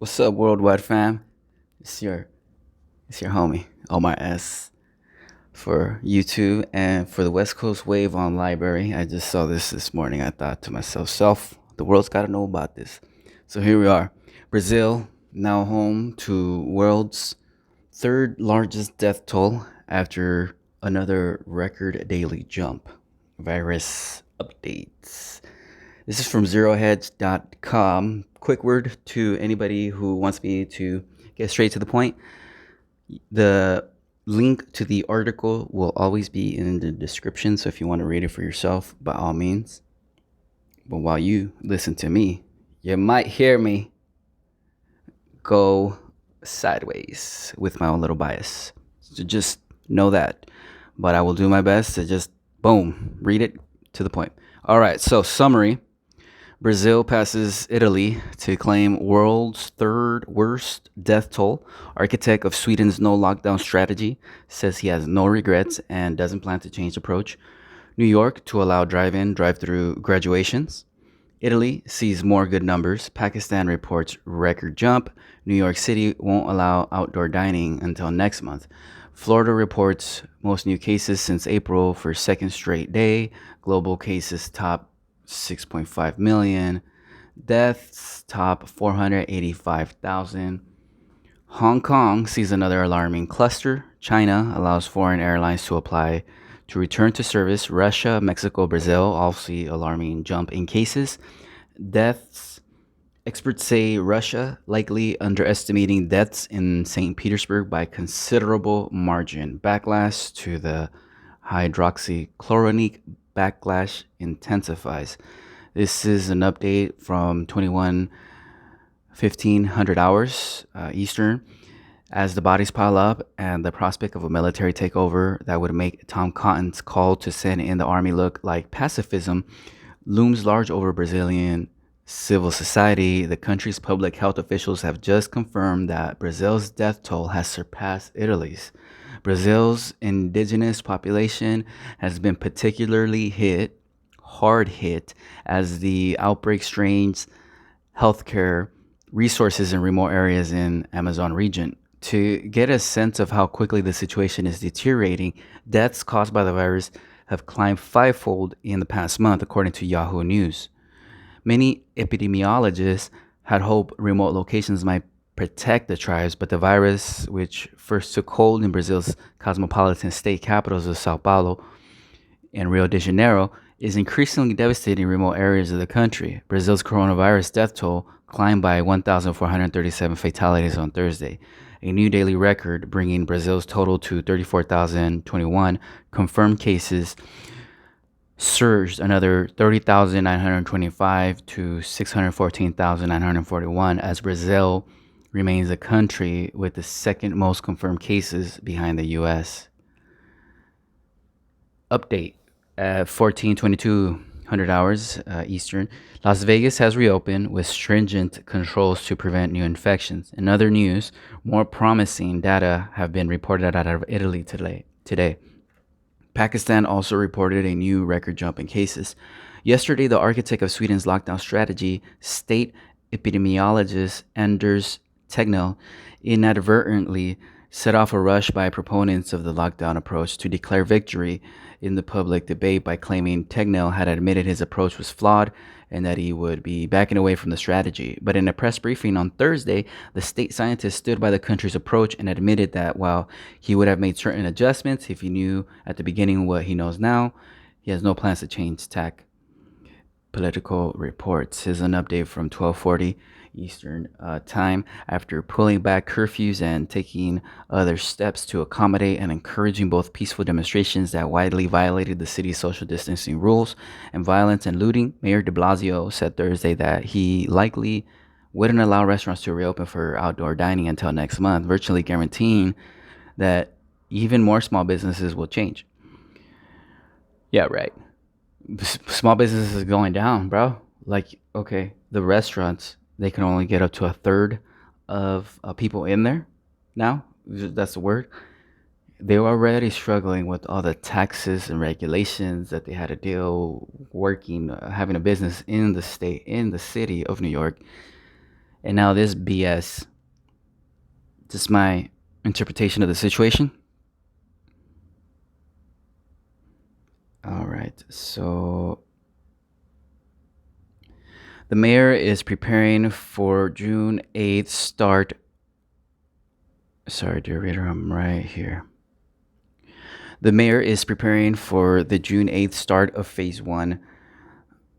What's up, worldwide fam? It's your it's your homie Omar S for YouTube and for the West Coast Wave on Library. I just saw this morning. I thought to myself, the world's got to know about this. So here we are. Brazil now home to world's third largest death toll after another record daily jump. Virus updates. This is from zeroheads.com. Quick word to anybody who wants me to get straight to the point. The link to the article will always be in the description, so if you want to read it for yourself, by all means. But while you listen to me, you might hear me go sideways with my own little bias. So just know that. But I will do my best to just, boom, read it to the point. All right, so summary. Brazil passes Italy to claim world's third worst death toll. Architect of Sweden's no lockdown strategy says he has no regrets and doesn't plan to change approach. New York to allow drive-in, drive-through graduations. Italy sees more good numbers. Pakistan reports record jump. New York City won't allow outdoor dining until next month. Florida reports most new cases since April for second straight day. Global cases top 6.5 million. Deaths top 485,000. Hong Kong sees another alarming cluster. China allows foreign airlines to apply to return to service. Russia, Mexico, Brazil all see alarming jump in cases. Deaths. Experts say Russia likely underestimating deaths in St. Petersburg by considerable margin. Backlash to the hydroxychloroquine. Backlash intensifies. This is an update from 1500 hours Eastern. As the bodies pile up and the prospect of a military takeover that would make Tom Cotton's call to send in the army look like pacifism looms large over Brazilian civil society, the country's public health officials have just confirmed that Brazil's death toll has surpassed Italy's. Brazil's indigenous population has been particularly hard hit, as the outbreak strains healthcare resources in remote areas in Amazon region. To get a sense of how quickly the situation is deteriorating, deaths caused by the virus have climbed fivefold in the past month, according to Yahoo News. Many epidemiologists had hoped remote locations might protect the tribes, but the virus, which first took hold in Brazil's cosmopolitan state capitals of Sao Paulo and Rio de Janeiro, is increasingly devastating remote areas of the country. Brazil's coronavirus death toll climbed by 1,437 fatalities on Thursday, a new daily record, bringing Brazil's total to 34,021 confirmed cases. Surged another 30,925 to 614,941 as Brazil remains a country with the second most confirmed cases behind the US. Update at 14:22 hours Eastern. Las Vegas has reopened with stringent controls to prevent new infections. In other news, more promising data have been reported out of Italy today. Pakistan also reported a new record jump in cases. Yesterday, the architect of Sweden's lockdown strategy, state epidemiologist Anders Tegnell, inadvertently set off a rush by proponents of the lockdown approach to declare victory in the public debate by claiming Tegnell had admitted his approach was flawed and that he would be backing away from the strategy. But in a press briefing on Thursday, the state scientist stood by the country's approach and admitted that while he would have made certain adjustments if he knew at the beginning what he knows now, he has no plans to change tack. Political reports. Here's an update from 12:40 Eastern time. After pulling back curfews and taking other steps to accommodate and encouraging both peaceful demonstrations that widely violated the city's social distancing rules and violence and looting, Mayor de Blasio said Thursday that he likely wouldn't allow restaurants to reopen for outdoor dining until next month, virtually guaranteeing that even more small businesses will change. Yeah, right. Small business is going down, bro. Like, okay, the restaurants, they can only get up to a third of people in there now. That's the word. They were already struggling with all the taxes and regulations that they had to deal working, having a business in the state, in the city of New York. And now this BS, just my interpretation of the situation. All right. So the mayor is preparing for June 8th start. Sorry, dear reader, I'm right here. The mayor is preparing for the June 8th start of phase one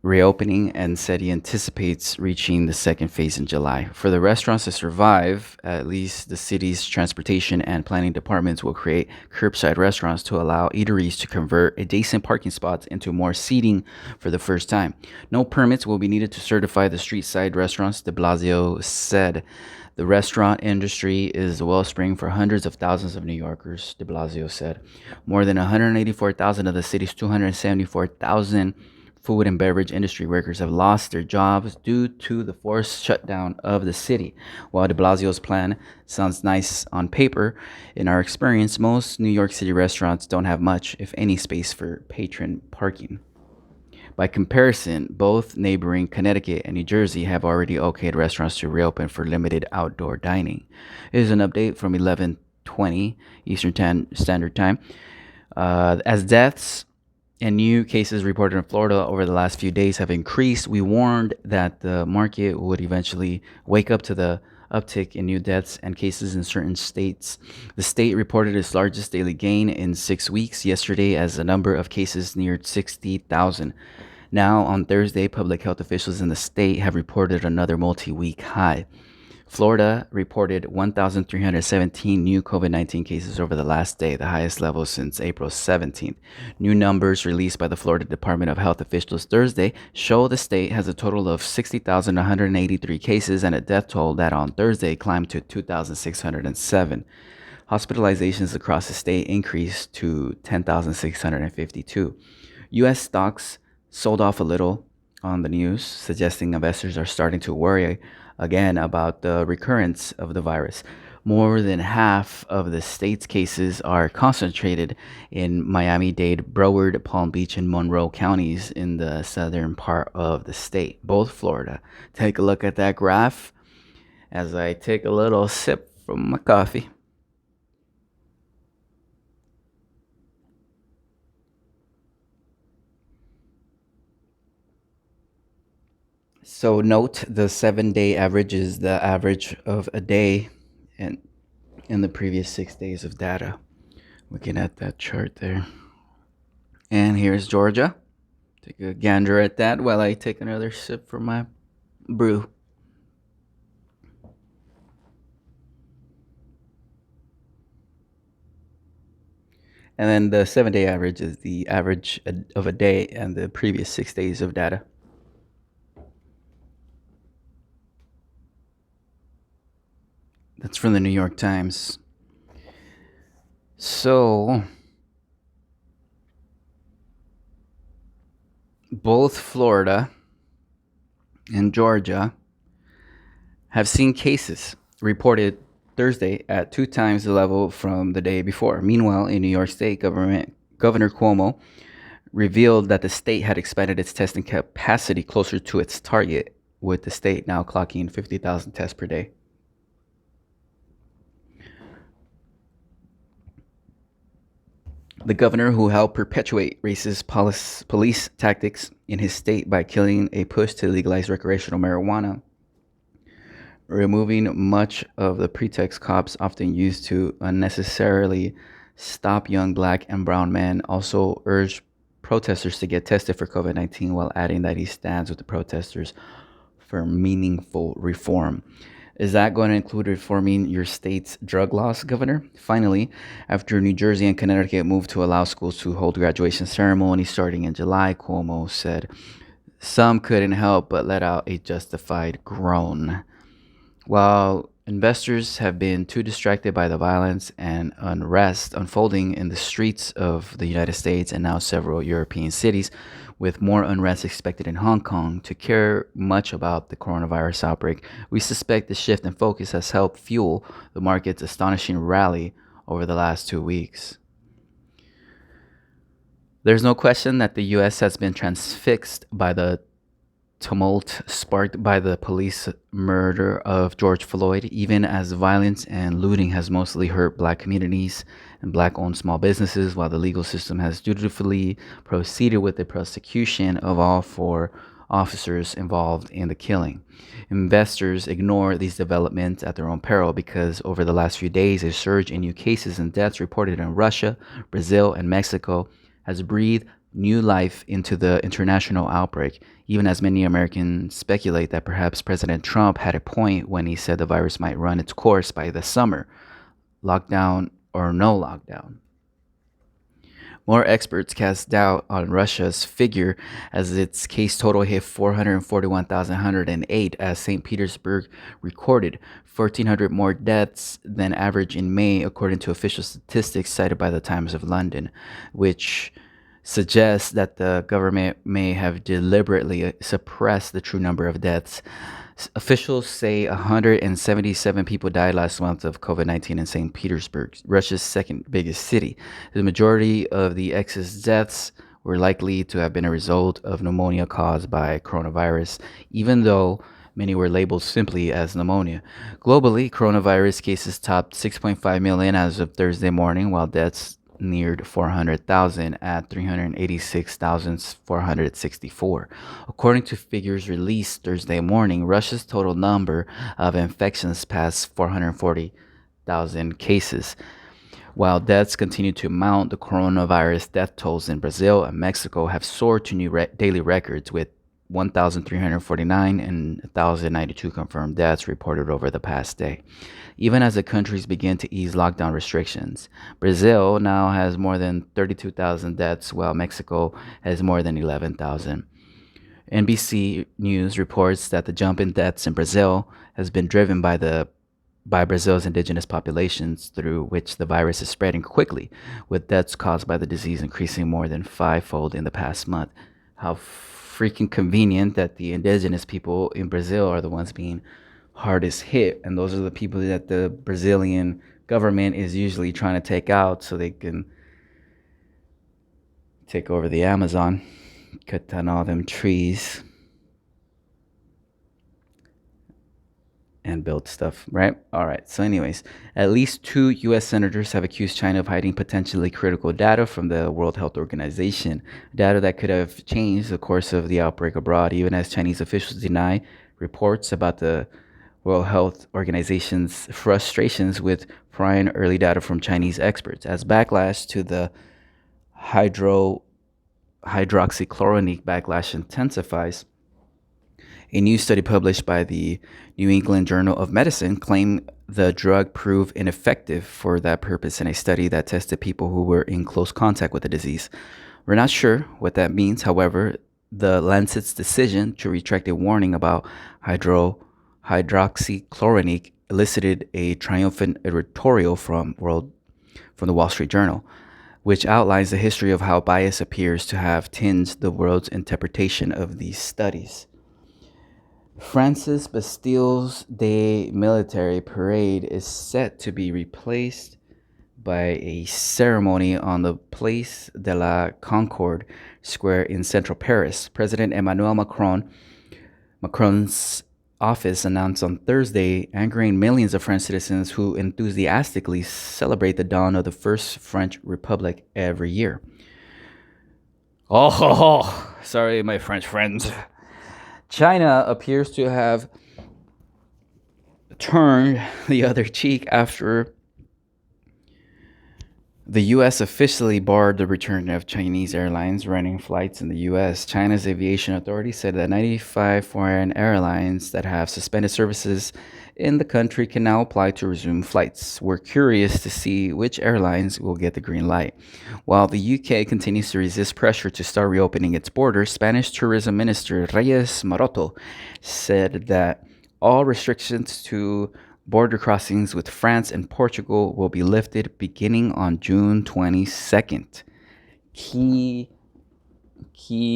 reopening and said he anticipates reaching the second phase in July. For the restaurants to survive, at least the city's transportation and planning departments will create curbside restaurants to allow eateries to convert adjacent parking spots into more seating for the first time. No permits will be needed to certify the street side restaurants, de Blasio said. The restaurant industry is the wellspring for hundreds of thousands of New Yorkers, de Blasio said. More than 184,000 of the city's 274,000 food and beverage industry workers have lost their jobs due to the forced shutdown of the city. While de Blasio's plan sounds nice on paper, in our experience, most New York City restaurants don't have much, if any, space for patron parking. By comparison, both neighboring Connecticut and New Jersey have already okayed restaurants to reopen for limited outdoor dining. Here's an update from 11:20 Eastern Standard Time. As deaths and new cases reported in Florida over the last few days have increased, we warned that the market would eventually wake up to the uptick in new deaths and cases in certain states. The state reported its largest daily gain in 6 weeks yesterday as the number of cases neared 60,000. Now, on Thursday, public health officials in the state have reported another multi-week high. Florida reported 1,317 new COVID 19 cases over the last day, the highest level since April 17th. New numbers released by the Florida Department of Health officials Thursday show the state has a total of 60,183 cases and a death toll that on Thursday climbed to 2,607. Hospitalizations across the state increased to 10,652. U.S. stocks sold off a little on the news, suggesting investors are starting to worry again about the recurrence of the virus. More than half of the state's cases are concentrated in Miami-Dade, Broward, Palm Beach, and Monroe counties in the southern part of the state, both Florida. Take a look at that graph as I take a little sip from my coffee. So note the 7 day average is the average of a day and in the previous 6 days of data. Looking at that chart there. And here's Georgia. Take a gander at that while I take another sip from my brew. And then the 7 day average is the average of a day and the previous 6 days of data. That's from the New York Times. So, both Florida and Georgia have seen cases reported Thursday at 2 times the level from the day before. Meanwhile, in New York State, Governor Cuomo revealed that the state had expanded its testing capacity closer to its target, with the state now clocking 50,000 tests per day. The governor, who helped perpetuate racist police tactics in his state by killing a push to legalize recreational marijuana, removing much of the pretext cops often use to unnecessarily stop young black and brown men, also urged protesters to get tested for COVID 19 while adding that he stands with the protesters for meaningful reform. Is that going to include reforming your state's drug laws, Governor? Finally, after New Jersey and Connecticut moved to allow schools to hold graduation ceremonies starting in July, Cuomo said some couldn't help but let out a justified groan. While investors have been too distracted by the violence and unrest unfolding in the streets of the United States and now several European cities, with more unrest expected in Hong Kong, to care much about the coronavirus outbreak, we suspect the shift in focus has helped fuel the market's astonishing rally over the last 2 weeks. There's no question that the US has been transfixed by the tumult sparked by the police murder of George Floyd, even as violence and looting has mostly hurt black communities and black owned small businesses, while the legal system has dutifully proceeded with the prosecution of all four officers involved in the killing. Investors ignore these developments at their own peril because over the last few days, a surge in new cases and deaths reported in Russia, Brazil, and Mexico has breathed new life into the international outbreak, even as many Americans speculate that perhaps President Trump had a point when he said the virus might run its course by the summer, lockdown or no lockdown. More experts cast doubt on Russia's figure as its case total hit 441,108 as St. Petersburg recorded 1,400 more deaths than average in May, according to official statistics cited by the Times of London, which suggests that the government may have deliberately suppressed the true number of deaths. Officials say 177 people died last month of COVID 19 in St. Petersburg, Russia's second biggest city. The majority of the excess deaths were likely to have been a result of pneumonia caused by coronavirus, even though many were labeled simply as pneumonia. Globally, coronavirus cases topped 6.5 million as of Thursday morning, while deaths neared 400,000 at 386,464. According to figures released Thursday morning, Russia's total number of infections passed 440,000 cases. While deaths continue to mount, the coronavirus death tolls in Brazil and Mexico have soared to new daily records, with 1,349 and 1,092 confirmed deaths reported over the past day. Even as the countries begin to ease lockdown restrictions, Brazil now has more than 32,000 deaths, while Mexico has more than 11,000. NBC News reports that the jump in deaths in Brazil has been driven by Brazil's indigenous populations, through which the virus is spreading quickly, with deaths caused by the disease increasing more than fivefold in the past month. How freaking convenient that the indigenous people in Brazil are the ones being hardest hit, and those are the people that the Brazilian government is usually trying to take out so they can take over the Amazon, cut down all them trees, and build stuff, right? All right. So, anyways, at least 2 U.S. senators have accused China of hiding potentially critical data from the World Health Organization, data that could have changed the course of the outbreak abroad, even as Chinese officials deny reports about the World Health Organization's frustrations with prying early data from Chinese experts. As backlash to the hydroxychloroquine backlash intensifies, a new study published by the New England Journal of Medicine claimed the drug proved ineffective for that purpose in a study that tested people who were in close contact with the disease. We're not sure what that means. However, the Lancet's decision to retract a warning about hydroxychloroquine elicited a triumphant editorial from the Wall Street Journal, which outlines the history of how bias appears to have tinged the world's interpretation of these studies. France's Bastille's Day military parade is set to be replaced by a ceremony on the Place de la Concorde Square in central Paris. President Emmanuel Macron's office announced on Thursday, angering millions of French citizens who enthusiastically celebrate the dawn of the First French Republic every year. Oh, sorry, my French friends. China appears to have turned the other cheek after the U.S. officially barred the return of Chinese airlines running flights in the U.S. China's aviation authority said that 95 foreign airlines that have suspended services in the country can now apply to resume flights. We're curious to see which airlines will get the green light. While the UK continues to resist pressure to start reopening its borders, Spanish Tourism Minister Reyes Maroto said that all restrictions to border crossings with France and Portugal will be lifted beginning on June 22nd. Key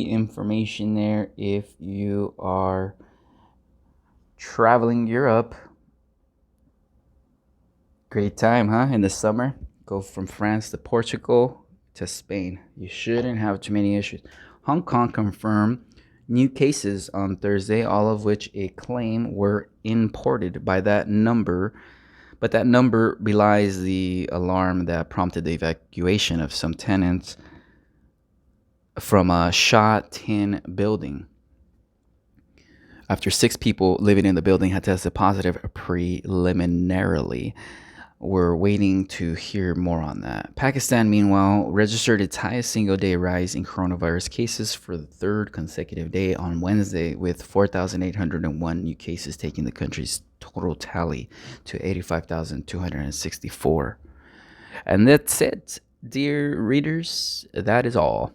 information there if you are traveling Europe. Great time, huh? In the summer, go from France to Portugal to Spain. You shouldn't have too many issues. Hong Kong confirmed new cases on Thursday, all of which a claim were imported by that number. But that number belies the alarm that prompted the evacuation of some tenants from a Sha Tin building after 6 people living in the building had tested positive preliminarily. We're waiting to hear more on that. Pakistan, meanwhile, registered its highest single day rise in coronavirus cases for the third consecutive day on Wednesday, with 4,801 new cases, taking the country's total tally to 85,264. And that's it, dear readers. That is all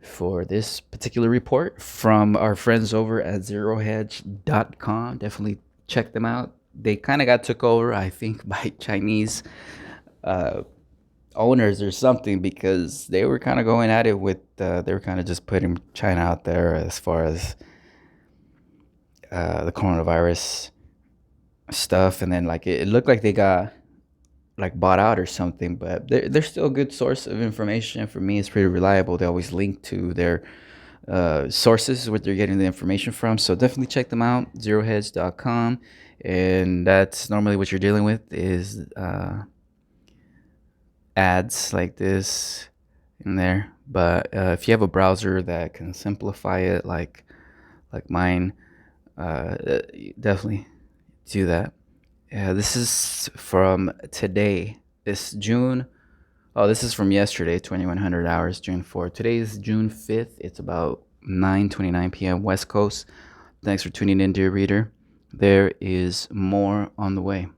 for this particular report from our friends over at zerohedge.com. Definitely check them out. They kind of got took over, I think, by Chinese owners or something, because they were kind of going at it with, they were kind of just putting China out there as far as the coronavirus stuff. And then like it looked like they got like bought out or something, but they're still a good source of information. For me, it's pretty reliable. They always link to their sources where they're getting the information from, so definitely check them out, zeroheads.com. And that's normally what you're dealing with is ads like this in there. But if you have a browser that can simplify it like mine, definitely do that. This is from today. This June. Oh, this is from yesterday, 2100 hours, June 4th. Today is June 5th. It's about 9:29 p.m. West Coast. Thanks for tuning in, dear reader. There is more on the way.